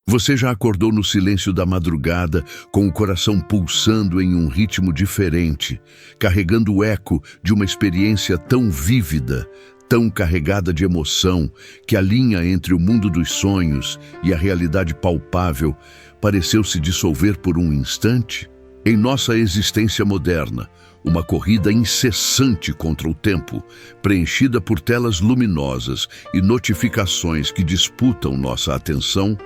Você já acordou no silêncio da madrugada, com o coração pulsando em um ritmo diferente, carregando o eco de uma experiência tão vívida, tão carregada de emoção, que a linha entre o mundo dos sonhos e a realidade palpável pareceu se dissolver por um instante? Em nossa existência moderna, uma corrida incessante contra o tempo, preenchida por telas luminosas e notificações que disputam nossa atenção,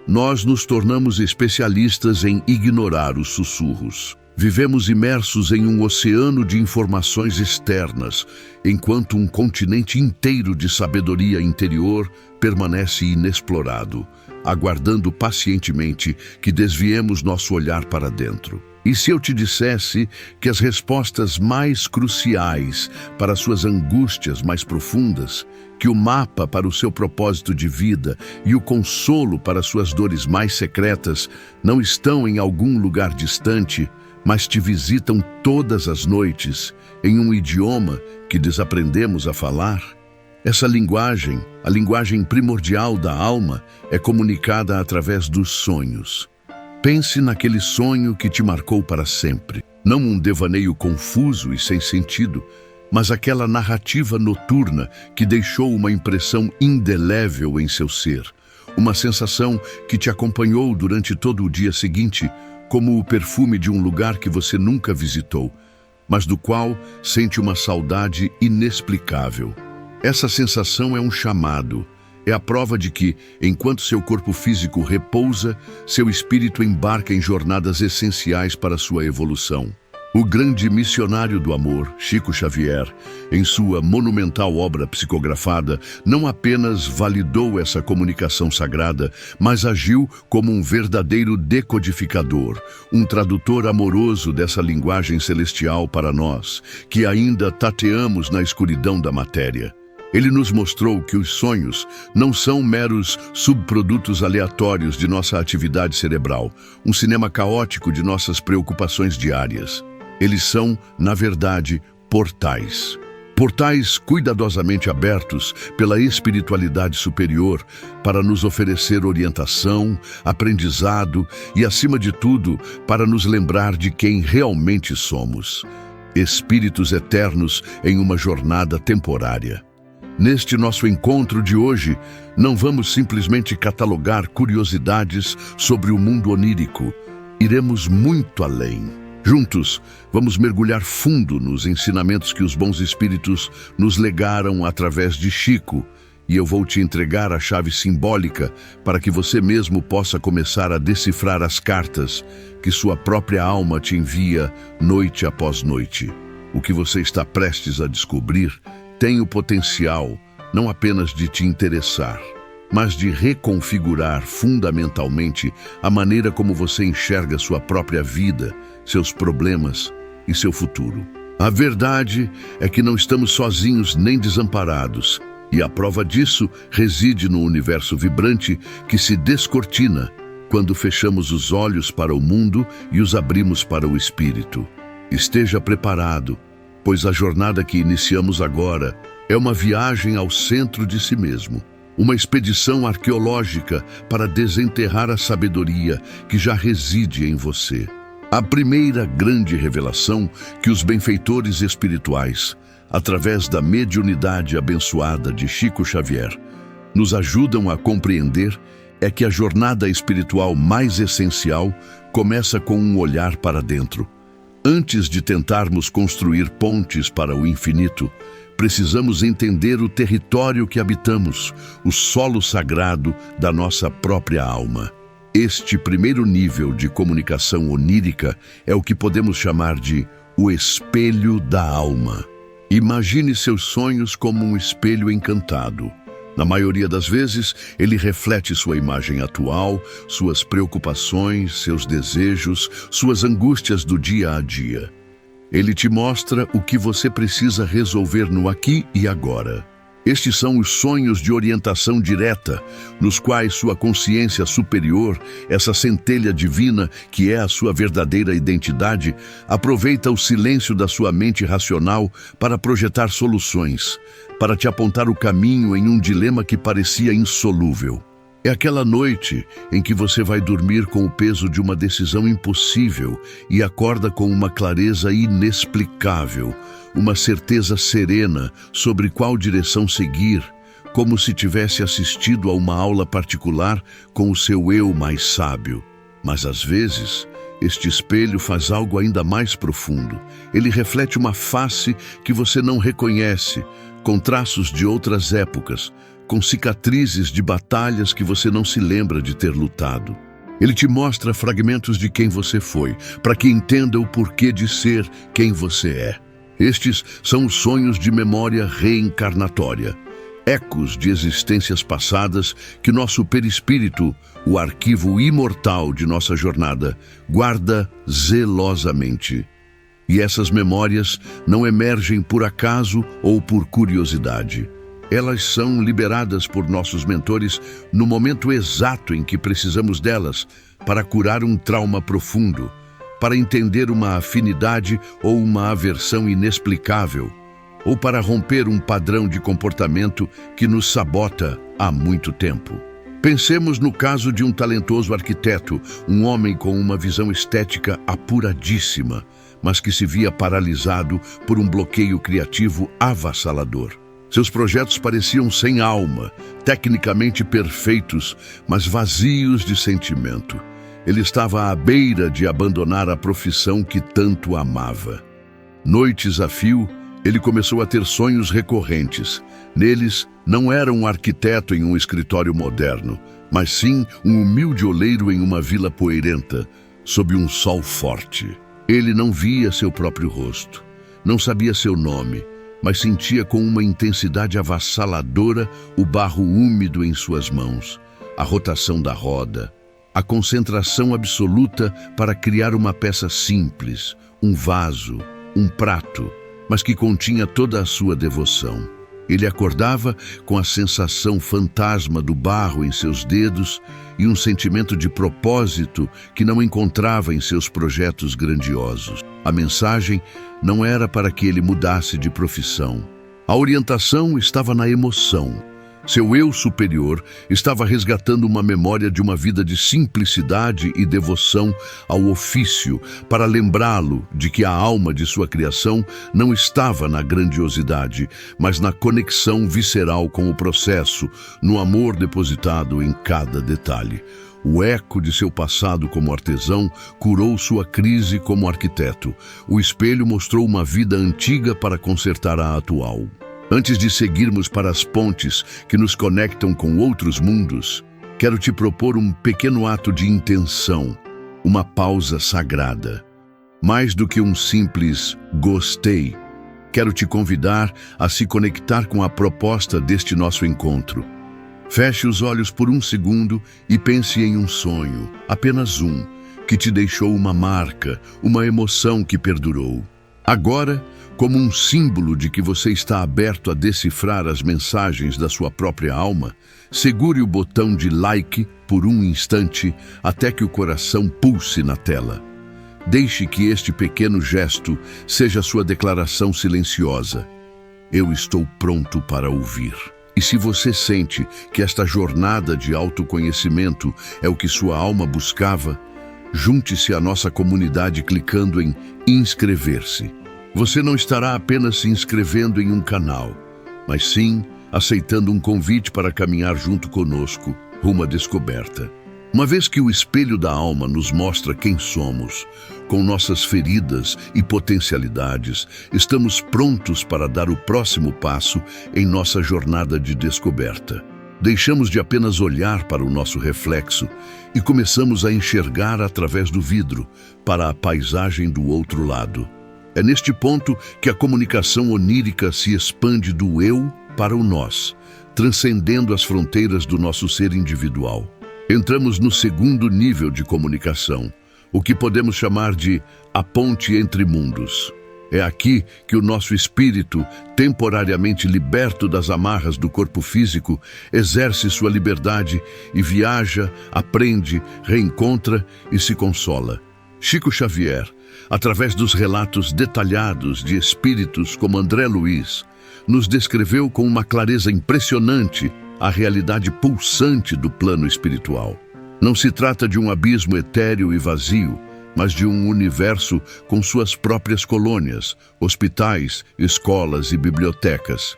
nós nos tornamos especialistas em ignorar os sussurros. Vivemos imersos em um oceano de informações externas, enquanto um continente inteiro de sabedoria interior permanece inexplorado, aguardando pacientemente que desviemos nosso olhar para dentro. E se eu te dissesse que as respostas mais cruciais para suas angústias mais profundas, que o mapa para o seu propósito de vida e o consolo para suas dores mais secretas não estão em algum lugar distante, mas te visitam todas as noites em um idioma que desaprendemos a falar? Essa linguagem, a linguagem primordial da alma, é comunicada através dos sonhos. Pense naquele sonho que te marcou para sempre. Não um devaneio confuso e sem sentido, mas aquela narrativa noturna que deixou uma impressão indelével em seu ser. Uma sensação que te acompanhou durante todo o dia seguinte, como o perfume de um lugar que você nunca visitou, mas do qual sente uma saudade inexplicável. Essa sensação é um chamado. É a prova de que, enquanto seu corpo físico repousa, seu espírito embarca em jornadas essenciais para sua evolução. O grande missionário do amor, Chico Xavier, em sua monumental obra psicografada, não apenas validou essa comunicação sagrada, mas agiu como um verdadeiro decodificador, um tradutor amoroso dessa linguagem celestial para nós, que ainda tateamos na escuridão da matéria. Ele nos mostrou que os sonhos não são meros subprodutos aleatórios de nossa atividade cerebral, um cinema caótico de nossas preocupações diárias. Eles são, na verdade, portais. Portais cuidadosamente abertos pela espiritualidade superior para nos oferecer orientação, aprendizado e, acima de tudo, para nos lembrar de quem realmente somos. Espíritos eternos em uma jornada temporária. Neste nosso encontro de hoje, não vamos simplesmente catalogar curiosidades sobre o mundo onírico. Iremos muito além. Juntos, vamos mergulhar fundo nos ensinamentos que os bons espíritos nos legaram através de Chico, e eu vou te entregar a chave simbólica para que você mesmo possa começar a decifrar as cartas que sua própria alma te envia noite após noite. O que você está prestes a descobrir tem o potencial não apenas de te interessar, mas de reconfigurar fundamentalmente a maneira como você enxerga sua própria vida, seus problemas e seu futuro. A verdade é que não estamos sozinhos nem desamparados, e a prova disso reside no universo vibrante que se descortina quando fechamos os olhos para o mundo e os abrimos para o espírito. Esteja preparado, pois a jornada que iniciamos agora é uma viagem ao centro de si mesmo, uma expedição arqueológica para desenterrar a sabedoria que já reside em você. A primeira grande revelação que os benfeitores espirituais, através da mediunidade abençoada de Chico Xavier, nos ajudam a compreender é que a jornada espiritual mais essencial começa com um olhar para dentro. Antes de tentarmos construir pontes para o infinito, precisamos entender o território que habitamos, o solo sagrado da nossa própria alma. Este primeiro nível de comunicação onírica é o que podemos chamar de o espelho da alma. Imagine seus sonhos como um espelho encantado. Na maioria das vezes, ele reflete sua imagem atual, suas preocupações, seus desejos, suas angústias do dia a dia. Ele te mostra o que você precisa resolver no aqui e agora. Estes são os sonhos de orientação direta, nos quais sua consciência superior, essa centelha divina que é a sua verdadeira identidade, aproveita o silêncio da sua mente racional para projetar soluções, para te apontar o caminho em um dilema que parecia insolúvel. É aquela noite em que você vai dormir com o peso de uma decisão impossível e acorda com uma clareza inexplicável, uma certeza serena sobre qual direção seguir, como se tivesse assistido a uma aula particular com o seu eu mais sábio. Mas às vezes, este espelho faz algo ainda mais profundo. Ele reflete uma face que você não reconhece, com traços de outras épocas, com cicatrizes de batalhas que você não se lembra de ter lutado. Ele te mostra fragmentos de quem você foi, para que entenda o porquê de ser quem você é. Estes são os sonhos de memória reencarnatória, ecos de existências passadas que nosso perispírito, o arquivo imortal de nossa jornada, guarda zelosamente. E essas memórias não emergem por acaso ou por curiosidade. Elas são liberadas por nossos mentores no momento exato em que precisamos delas para curar um trauma profundo, para entender uma afinidade ou uma aversão inexplicável, ou para romper um padrão de comportamento que nos sabota há muito tempo. Pensemos no caso de um talentoso arquiteto, um homem com uma visão estética apuradíssima, mas que se via paralisado por um bloqueio criativo avassalador. Seus projetos pareciam sem alma, tecnicamente perfeitos, mas vazios de sentimento. Ele estava à beira de abandonar a profissão que tanto amava. Noites a fio, ele começou a ter sonhos recorrentes. Neles, não era um arquiteto em um escritório moderno, mas sim um humilde oleiro em uma vila poeirenta, sob um sol forte. Ele não via seu próprio rosto, não sabia seu nome, mas sentia com uma intensidade avassaladora o barro úmido em suas mãos, a rotação da roda, a concentração absoluta para criar uma peça simples, um vaso, um prato, mas que continha toda a sua devoção. Ele acordava com a sensação fantasma do barro em seus dedos e um sentimento de propósito que não encontrava em seus projetos grandiosos. A mensagem não era para que ele mudasse de profissão. A orientação estava na emoção. Seu eu superior estava resgatando uma memória de uma vida de simplicidade e devoção ao ofício, para lembrá-lo de que a alma de sua criação não estava na grandiosidade, mas na conexão visceral com o processo, no amor depositado em cada detalhe. O eco de seu passado como artesão curou sua crise como arquiteto. O espelho mostrou uma vida antiga para consertar a atual. Antes de seguirmos para as pontes que nos conectam com outros mundos, quero te propor um pequeno ato de intenção, uma pausa sagrada. Mais do que um simples gostei, quero te convidar a se conectar com a proposta deste nosso encontro. Feche os olhos por um segundo e pense em um sonho, apenas um, que te deixou uma marca, uma emoção que perdurou. Agora, como um símbolo de que você está aberto a decifrar as mensagens da sua própria alma, segure o botão de like por um instante até que o coração pulse na tela. Deixe que este pequeno gesto seja sua declaração silenciosa. Eu estou pronto para ouvir. E se você sente que esta jornada de autoconhecimento é o que sua alma buscava, junte-se à nossa comunidade clicando em inscrever-se. Você não estará apenas se inscrevendo em um canal, mas sim aceitando um convite para caminhar junto conosco rumo à descoberta. Uma vez que o espelho da alma nos mostra quem somos, com nossas feridas e potencialidades, estamos prontos para dar o próximo passo em nossa jornada de descoberta. Deixamos de apenas olhar para o nosso reflexo e começamos a enxergar através do vidro para a paisagem do outro lado. É neste ponto que a comunicação onírica se expande do eu para o nós, transcendendo as fronteiras do nosso ser individual. Entramos no segundo nível de comunicação, o que podemos chamar de a ponte entre mundos. É aqui que o nosso espírito, temporariamente liberto das amarras do corpo físico, exerce sua liberdade e viaja, aprende, reencontra e se consola. Chico Xavier, através dos relatos detalhados de espíritos como André Luiz, nos descreveu com uma clareza impressionante a realidade pulsante do plano espiritual. Não se trata de um abismo etéreo e vazio, mas de um universo com suas próprias colônias, hospitais, escolas e bibliotecas.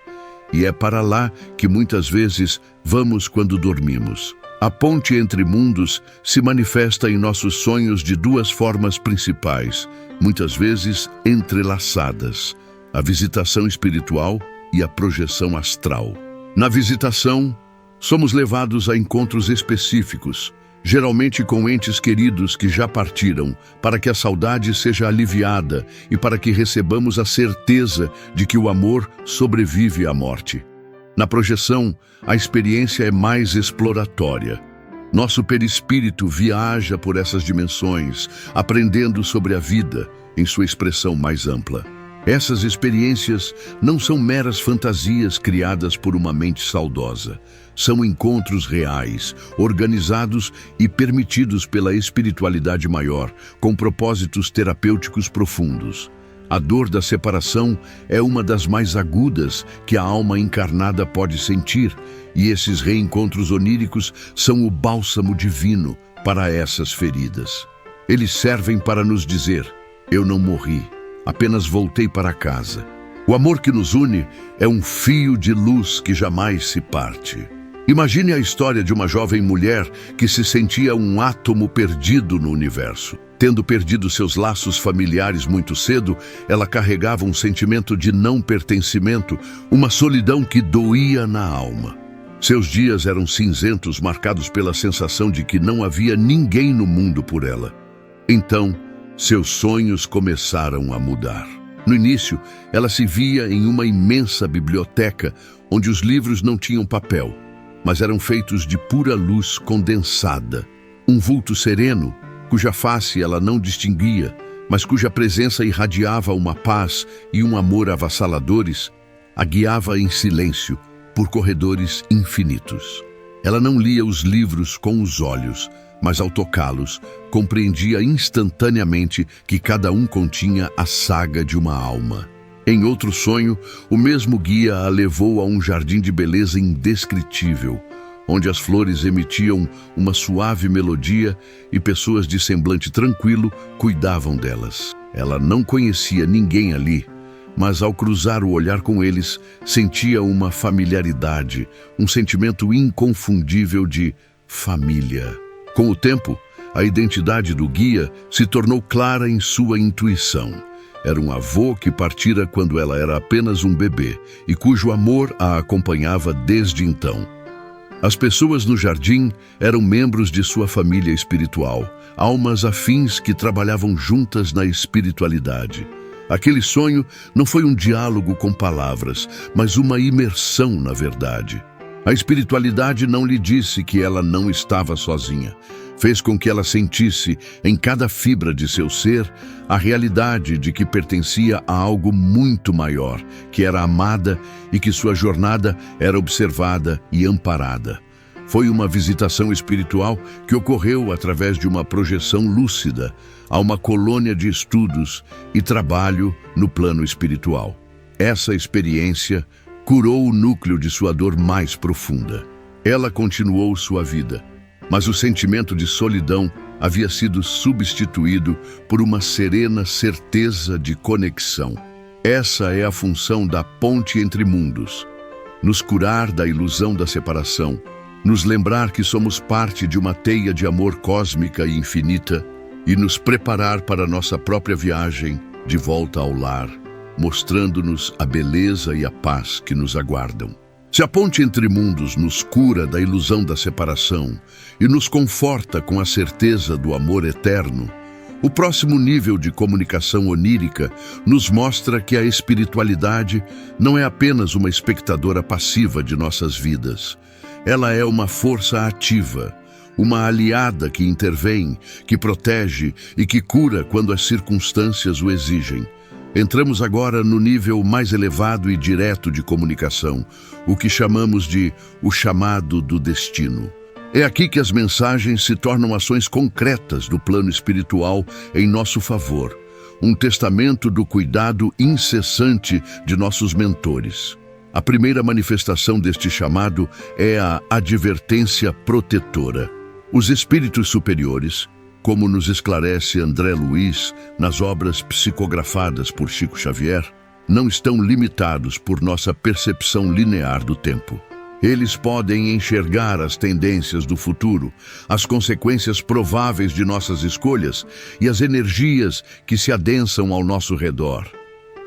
E é para lá que muitas vezes vamos quando dormimos. A ponte entre mundos se manifesta em nossos sonhos de duas formas principais, muitas vezes entrelaçadas: a visitação espiritual e a projeção astral. Na visitação, somos levados a encontros específicos, geralmente com entes queridos que já partiram, para que a saudade seja aliviada e para que recebamos a certeza de que o amor sobrevive à morte. Na projeção, a experiência é mais exploratória. Nosso perispírito viaja por essas dimensões, aprendendo sobre a vida em sua expressão mais ampla. Essas experiências não são meras fantasias criadas por uma mente saudosa. São encontros reais, organizados e permitidos pela espiritualidade maior, com propósitos terapêuticos profundos. A dor da separação é uma das mais agudas que a alma encarnada pode sentir, e esses reencontros oníricos são o bálsamo divino para essas feridas. Eles servem para nos dizer: eu não morri, apenas voltei para casa. O amor que nos une é um fio de luz que jamais se parte. Imagine a história de uma jovem mulher que se sentia um átomo perdido no universo. Tendo perdido seus laços familiares muito cedo, ela carregava um sentimento de não pertencimento, uma solidão que doía na alma. Seus dias eram cinzentos, marcados pela sensação de que não havia ninguém no mundo por ela. Então, seus sonhos começaram a mudar. No início, ela se via em uma imensa biblioteca, onde os livros não tinham papel, mas eram feitos de pura luz condensada. Um vulto sereno, cuja face ela não distinguia, mas cuja presença irradiava uma paz e um amor avassaladores, a guiava em silêncio por corredores infinitos. Ela não lia os livros com os olhos, mas ao tocá-los, compreendia instantaneamente que cada um continha a saga de uma alma. Em outro sonho, o mesmo guia a levou a um jardim de beleza indescritível, onde as flores emitiam uma suave melodia e pessoas de semblante tranquilo cuidavam delas. Ela não conhecia ninguém ali, mas ao cruzar o olhar com eles, sentia uma familiaridade, um sentimento inconfundível de família. Com o tempo, a identidade do guia se tornou clara em sua intuição. Era um avô que partira quando ela era apenas um bebê e cujo amor a acompanhava desde então. As pessoas no jardim eram membros de sua família espiritual, almas afins que trabalhavam juntas na espiritualidade. Aquele sonho não foi um diálogo com palavras, mas uma imersão na verdade. A espiritualidade não lhe disse que ela não estava sozinha. Fez com que ela sentisse, em cada fibra de seu ser, a realidade de que pertencia a algo muito maior, que era amada e que sua jornada era observada e amparada. Foi uma visitação espiritual que ocorreu através de uma projeção lúcida a uma colônia de estudos e trabalho no plano espiritual. Essa experiência curou o núcleo de sua dor mais profunda. Ela continuou sua vida, mas o sentimento de solidão havia sido substituído por uma serena certeza de conexão. Essa é a função da ponte entre mundos: nos curar da ilusão da separação, nos lembrar que somos parte de uma teia de amor cósmica e infinita e nos preparar para nossa própria viagem de volta ao lar, mostrando-nos a beleza e a paz que nos aguardam. Se a ponte entre mundos nos cura da ilusão da separação e nos conforta com a certeza do amor eterno, o próximo nível de comunicação onírica nos mostra que a espiritualidade não é apenas uma espectadora passiva de nossas vidas. Ela é uma força ativa, uma aliada que intervém, que protege e que cura quando as circunstâncias o exigem. Entramos agora no nível mais elevado e direto de comunicação, o que chamamos de o chamado do destino. É aqui que as mensagens se tornam ações concretas do plano espiritual em nosso favor, um testamento do cuidado incessante de nossos mentores. A primeira manifestação deste chamado é a advertência protetora. Os espíritos superiores, como nos esclarece André Luiz nas obras psicografadas por Chico Xavier, não estão limitados por nossa percepção linear do tempo. Eles podem enxergar as tendências do futuro, as consequências prováveis de nossas escolhas e as energias que se adensam ao nosso redor.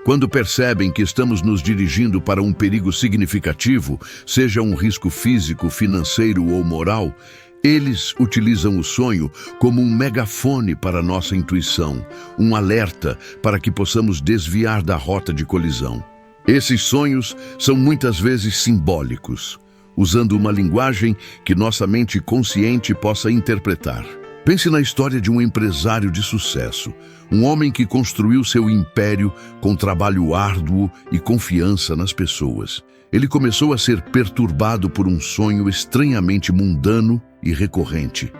Quando percebem que estamos nos dirigindo para um perigo significativo, seja um risco físico, financeiro ou moral, eles utilizam o sonho como um megafone para nossa intuição, um alerta para que possamos desviar da rota de colisão. Esses sonhos são muitas vezes simbólicos, usando uma linguagem que nossa mente consciente possa interpretar. Pense na história de um empresário de sucesso, um homem que construiu seu império com trabalho árduo e confiança nas pessoas. Ele começou a ser perturbado por um sonho estranhamente mundano e recorrente.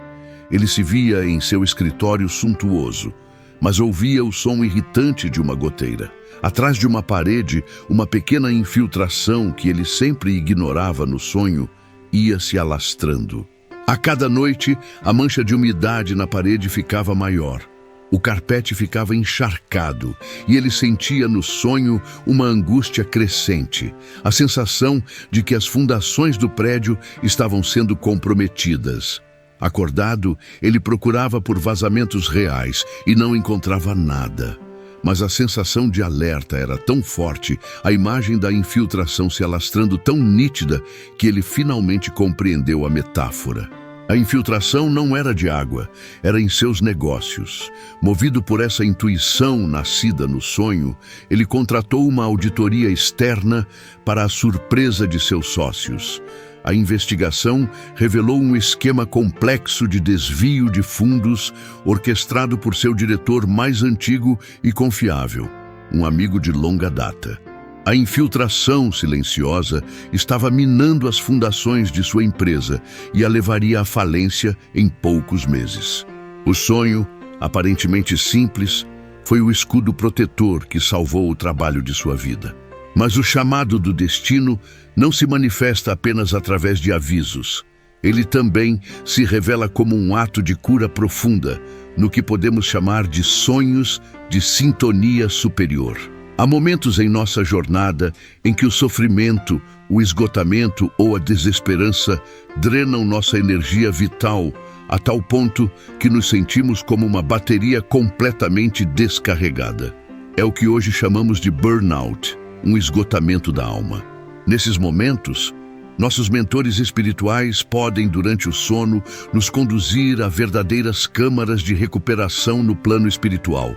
Ele se via em seu escritório suntuoso, mas ouvia o som irritante de uma goteira. Atrás de uma parede, uma pequena infiltração que ele sempre ignorava no sonho ia se alastrando. A cada noite, a mancha de umidade na parede ficava maior. O carpete ficava encharcado e ele sentia no sonho uma angústia crescente, a sensação de que as fundações do prédio estavam sendo comprometidas. Acordado, ele procurava por vazamentos reais e não encontrava nada. Mas a sensação de alerta era tão forte, a imagem da infiltração se alastrando tão nítida, que ele finalmente compreendeu a metáfora. A infiltração não era de água, era em seus negócios. Movido por essa intuição nascida no sonho, ele contratou uma auditoria externa para a surpresa de seus sócios. A investigação revelou um esquema complexo de desvio de fundos orquestrado por seu diretor mais antigo e confiável, um amigo de longa data. A infiltração silenciosa estava minando as fundações de sua empresa e a levaria à falência em poucos meses. O sonho, aparentemente simples, foi o escudo protetor que salvou o trabalho de sua vida. Mas o chamado do destino não se manifesta apenas através de avisos. Ele também se revela como um ato de cura profunda, no que podemos chamar de sonhos de sintonia superior. Há momentos em nossa jornada em que o sofrimento, o esgotamento ou a desesperança drenam nossa energia vital a tal ponto que nos sentimos como uma bateria completamente descarregada. É o que hoje chamamos de burnout, um esgotamento da alma. Nesses momentos, nossos mentores espirituais podem, durante o sono, nos conduzir a verdadeiras câmaras de recuperação no plano espiritual.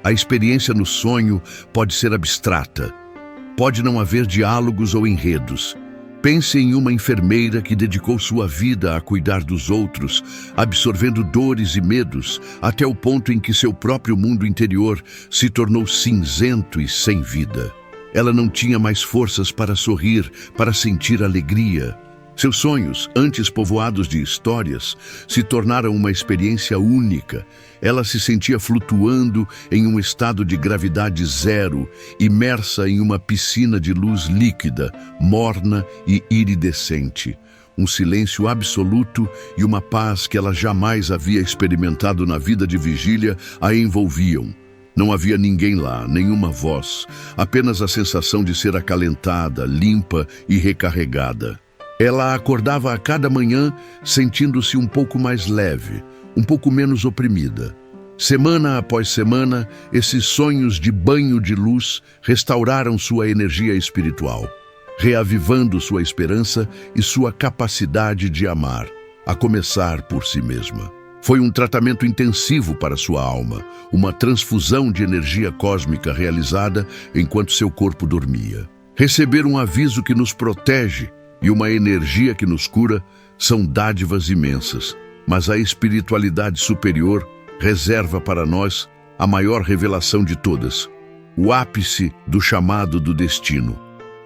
A experiência no sonho pode ser abstrata. Pode não haver diálogos ou enredos. Pense em uma enfermeira que dedicou sua vida a cuidar dos outros, absorvendo dores e medos, até o ponto em que seu próprio mundo interior se tornou cinzento e sem vida. Ela não tinha mais forças para sorrir, para sentir alegria. Seus sonhos, antes povoados de histórias, se tornaram uma experiência única. Ela se sentia flutuando em um estado de gravidade zero, imersa em uma piscina de luz líquida, morna e iridescente. Um silêncio absoluto e uma paz que ela jamais havia experimentado na vida de vigília a envolviam. Não havia ninguém lá, nenhuma voz, apenas a sensação de ser acalentada, limpa e recarregada. Ela acordava a cada manhã sentindo-se um pouco mais leve, um pouco menos oprimida. Semana após semana, esses sonhos de banho de luz restauraram sua energia espiritual, reavivando sua esperança e sua capacidade de amar, a começar por si mesma. Foi um tratamento intensivo para sua alma, uma transfusão de energia cósmica realizada enquanto seu corpo dormia. Receber um aviso que nos protege e uma energia que nos cura são dádivas imensas, mas a espiritualidade superior reserva para nós a maior revelação de todas, o ápice do chamado do destino,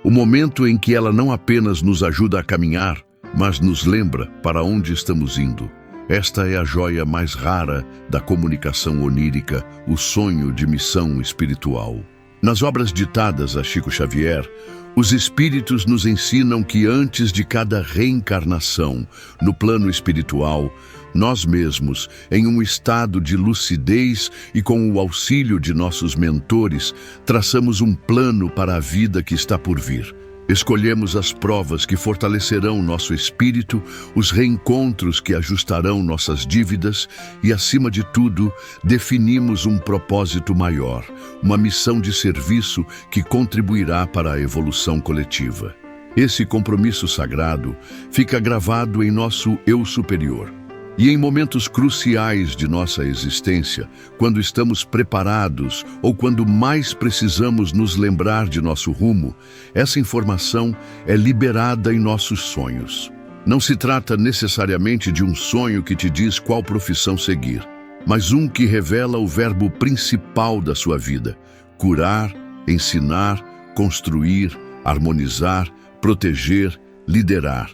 o momento em que ela não apenas nos ajuda a caminhar, mas nos lembra para onde estamos indo. Esta é a joia mais rara da comunicação onírica, o sonho de missão espiritual. Nas obras ditadas a Chico Xavier, os espíritos nos ensinam que antes de cada reencarnação, no plano espiritual, nós mesmos, em um estado de lucidez e com o auxílio de nossos mentores, traçamos um plano para a vida que está por vir. Escolhemos as provas que fortalecerão nosso espírito, os reencontros que ajustarão nossas dívidas e, acima de tudo, definimos um propósito maior, uma missão de serviço que contribuirá para a evolução coletiva. Esse compromisso sagrado fica gravado em nosso eu superior. E em momentos cruciais de nossa existência, quando estamos preparados ou quando mais precisamos nos lembrar de nosso rumo, essa informação é liberada em nossos sonhos. Não se trata necessariamente de um sonho que te diz qual profissão seguir, mas um que revela o verbo principal da sua vida: curar, ensinar, construir, harmonizar, proteger, liderar.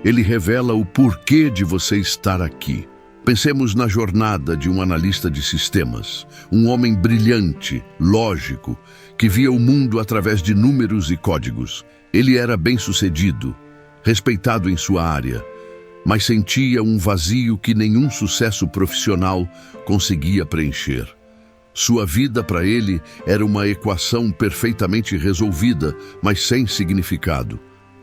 Ele revela o porquê de você estar aqui. Pensemos na jornada de um analista de sistemas, um homem brilhante, lógico, que via o mundo através de números e códigos. Ele era bem-sucedido, respeitado em sua área, mas sentia um vazio que nenhum sucesso profissional conseguia preencher. Sua vida para ele era uma equação perfeitamente resolvida, mas sem significado.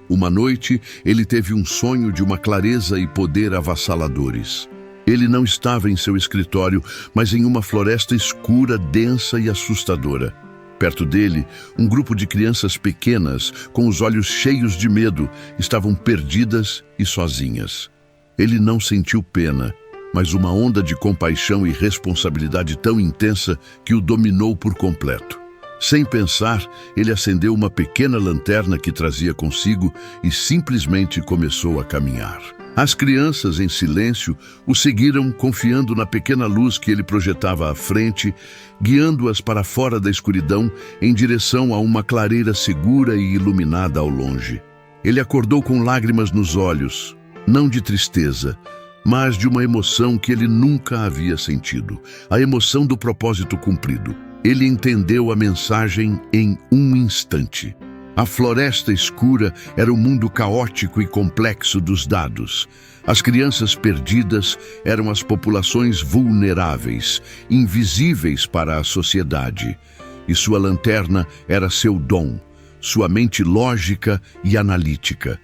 Uma noite, ele teve um sonho de uma clareza e poder avassaladores. Ele não estava em seu escritório, mas em uma floresta escura, densa e assustadora. Perto dele, um grupo de crianças pequenas, com os olhos cheios de medo, estavam perdidas e sozinhas. Ele não sentiu pena, mas uma onda de compaixão e responsabilidade tão intensa que o dominou por completo. Sem pensar, ele acendeu uma pequena lanterna que trazia consigo e simplesmente começou a caminhar. As crianças, em silêncio, o seguiram, confiando na pequena luz que ele projetava à frente, guiando-as para fora da escuridão em direção a uma clareira segura e iluminada ao longe. Ele acordou com lágrimas nos olhos, não de tristeza, mas de uma emoção que ele nunca havia sentido, a emoção do propósito cumprido. Ele entendeu a mensagem em um instante. A floresta escura era o mundo caótico e complexo dos dados. As crianças perdidas eram as populações vulneráveis, invisíveis para a sociedade. E sua lanterna era seu dom, sua mente lógica e analítica.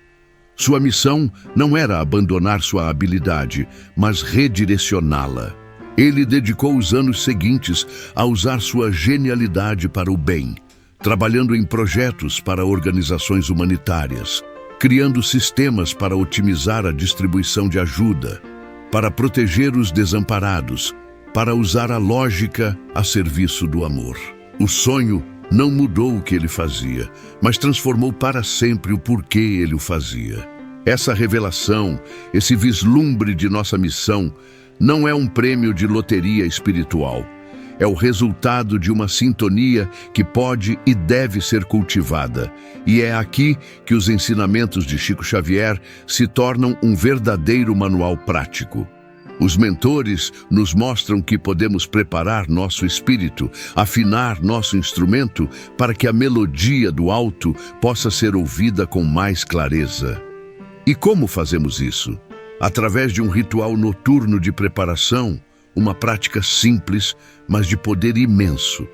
Sua missão não era abandonar sua habilidade, mas redirecioná-la. Ele dedicou os anos seguintes a usar sua genialidade para o bem, trabalhando em projetos para organizações humanitárias, criando sistemas para otimizar a distribuição de ajuda, para proteger os desamparados, para usar a lógica a serviço do amor. O sonho não mudou o que ele fazia, mas transformou para sempre o porquê ele o fazia. Essa revelação, esse vislumbre de nossa missão, não é um prêmio de loteria espiritual. É o resultado de uma sintonia que pode e deve ser cultivada. E é aqui que os ensinamentos de Chico Xavier se tornam um verdadeiro manual prático. Os mentores nos mostram que podemos preparar nosso espírito, afinar nosso instrumento para que a melodia do alto possa ser ouvida com mais clareza. E como fazemos isso? Através de um ritual noturno de preparação, uma prática simples, mas de poder imenso.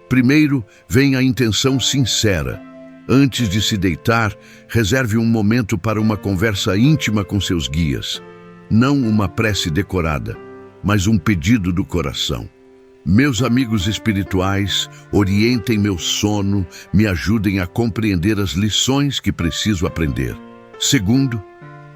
Primeiro, vem a intenção sincera. Antes de se deitar, reserve um momento para uma conversa íntima com seus guias. Não uma prece decorada, mas um pedido do coração. Meus amigos espirituais, orientem meu sono, me ajudem a compreender as lições que preciso aprender. Segundo,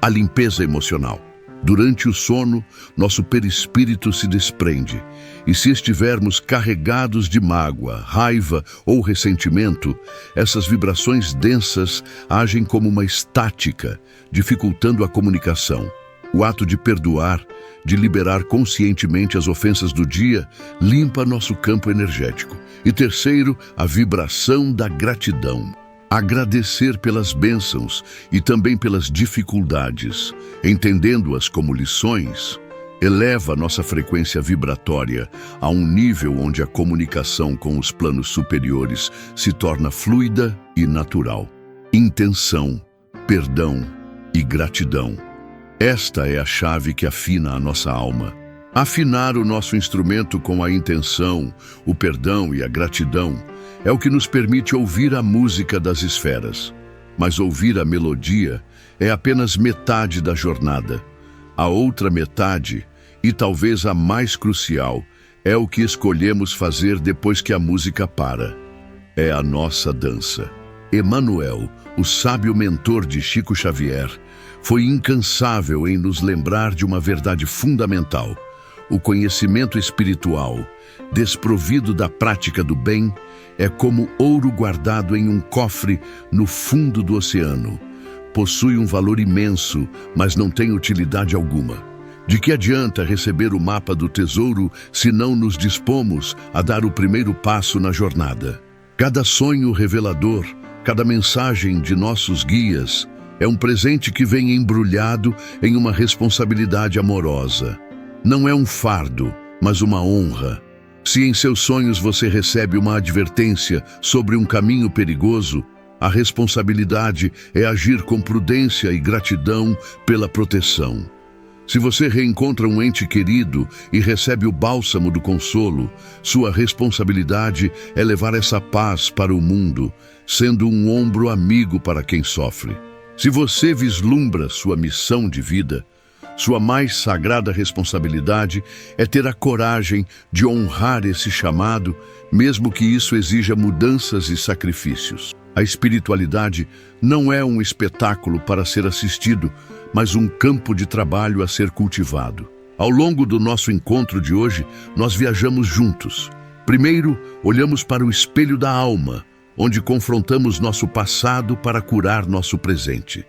a limpeza emocional. Durante o sono, nosso perispírito se desprende, e se estivermos carregados de mágoa, raiva ou ressentimento, essas vibrações densas agem como uma estática, dificultando a comunicação. O ato de perdoar, de liberar conscientemente as ofensas do dia, limpa nosso campo energético. E terceiro, a vibração da gratidão. Agradecer pelas bênçãos e também pelas dificuldades, entendendo-as como lições, eleva nossa frequência vibratória a um nível onde a comunicação com os planos superiores se torna fluida e natural. Intenção, perdão e gratidão. Esta é a chave que afina a nossa alma. Afinar o nosso instrumento com a intenção, o perdão e a gratidão é o que nos permite ouvir a música das esferas. Mas ouvir a melodia é apenas metade da jornada. A outra metade, e talvez a mais crucial, é o que escolhemos fazer depois que a música para. É a nossa dança. Emmanuel, o sábio mentor de Chico Xavier, foi incansável em nos lembrar de uma verdade fundamental. O conhecimento espiritual, desprovido da prática do bem, é como ouro guardado em um cofre no fundo do oceano. Possui um valor imenso, mas não tem utilidade alguma. De que adianta receber o mapa do tesouro se não nos dispomos a dar o primeiro passo na jornada? Cada sonho revelador, cada mensagem de nossos guias é um presente que vem embrulhado em uma responsabilidade amorosa. Não é um fardo, mas uma honra. Se em seus sonhos você recebe uma advertência sobre um caminho perigoso, a responsabilidade é agir com prudência e gratidão pela proteção. Se você reencontra um ente querido e recebe o bálsamo do consolo, sua responsabilidade é levar essa paz para o mundo, sendo um ombro amigo para quem sofre. Se você vislumbra sua missão de vida, sua mais sagrada responsabilidade é ter a coragem de honrar esse chamado, mesmo que isso exija mudanças e sacrifícios. A espiritualidade não é um espetáculo para ser assistido, mas um campo de trabalho a ser cultivado. Ao longo do nosso encontro de hoje, nós viajamos juntos. Primeiro, olhamos para o espelho da alma, onde confrontamos nosso passado para curar nosso presente.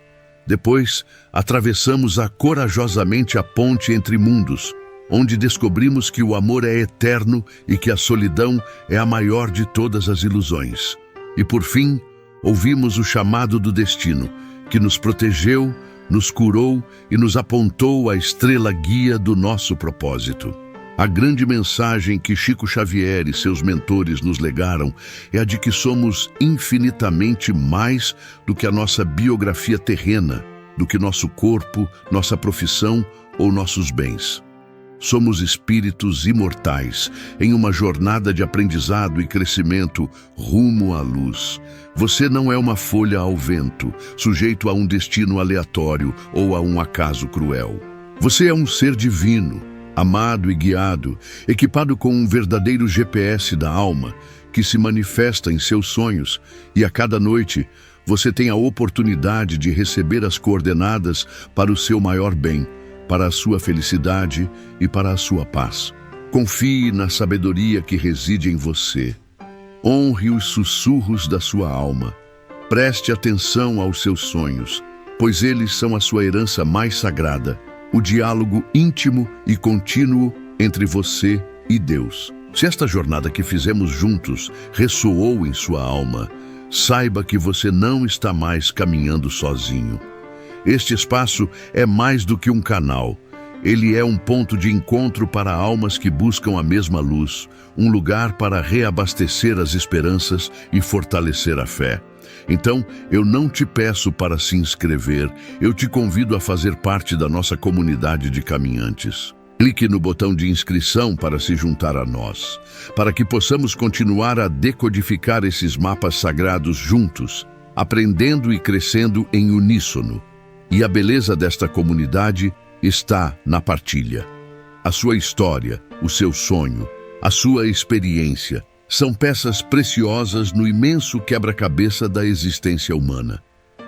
Depois, atravessamos corajosamente a ponte entre mundos, onde descobrimos que o amor é eterno e que a solidão é a maior de todas as ilusões. E por fim, ouvimos o chamado do destino, que nos protegeu, nos curou e nos apontou a estrela guia do nosso propósito. A grande mensagem que Chico Xavier e seus mentores nos legaram é a de que somos infinitamente mais do que a nossa biografia terrena, do que nosso corpo, nossa profissão ou nossos bens. Somos espíritos imortais em uma jornada de aprendizado e crescimento rumo à luz. Você não é uma folha ao vento, sujeito a um destino aleatório ou a um acaso cruel. Você é um ser divino, amado e guiado, equipado com um verdadeiro GPS da alma, que se manifesta em seus sonhos, e a cada noite você tem a oportunidade de receber as coordenadas para o seu maior bem, para a sua felicidade e para a sua paz. Confie na sabedoria que reside em você. Honre os sussurros da sua alma. Preste atenção aos seus sonhos, pois eles são a sua herança mais sagrada, o diálogo íntimo e contínuo entre você e Deus. Se esta jornada que fizemos juntos ressoou em sua alma, saiba que você não está mais caminhando sozinho. Este espaço é mais do que um canal. Ele é um ponto de encontro para almas que buscam a mesma luz, um lugar para reabastecer as esperanças e fortalecer a fé. Então, eu não te peço para se inscrever, eu te convido a fazer parte da nossa comunidade de caminhantes. Clique no botão de inscrição para se juntar a nós, para que possamos continuar a decodificar esses mapas sagrados juntos, aprendendo e crescendo em uníssono. E a beleza desta comunidade está na partilha. A sua história, o seu sonho, a sua experiência são peças preciosas no imenso quebra-cabeça da existência humana.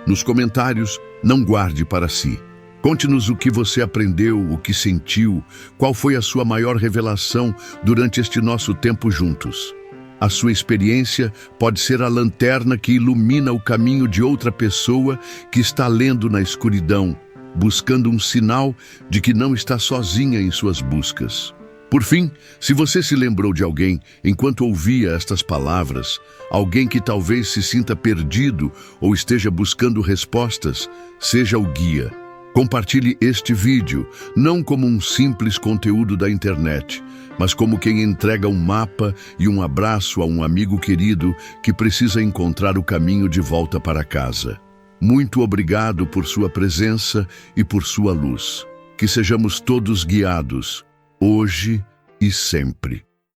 Nos comentários, não guarde para si. Conte-nos o que você aprendeu, o que sentiu, qual foi a sua maior revelação durante este nosso tempo juntos. A sua experiência pode ser a lanterna que ilumina o caminho de outra pessoa que está lendo na escuridão, buscando um sinal de que não está sozinha em suas buscas. Por fim, se você se lembrou de alguém enquanto ouvia estas palavras, alguém que talvez se sinta perdido ou esteja buscando respostas, seja o guia. Compartilhe este vídeo, não como um simples conteúdo da internet, mas como quem entrega um mapa e um abraço a um amigo querido que precisa encontrar o caminho de volta para casa. Muito obrigado por sua presença e por sua luz. Que sejamos todos guiados, hoje e sempre.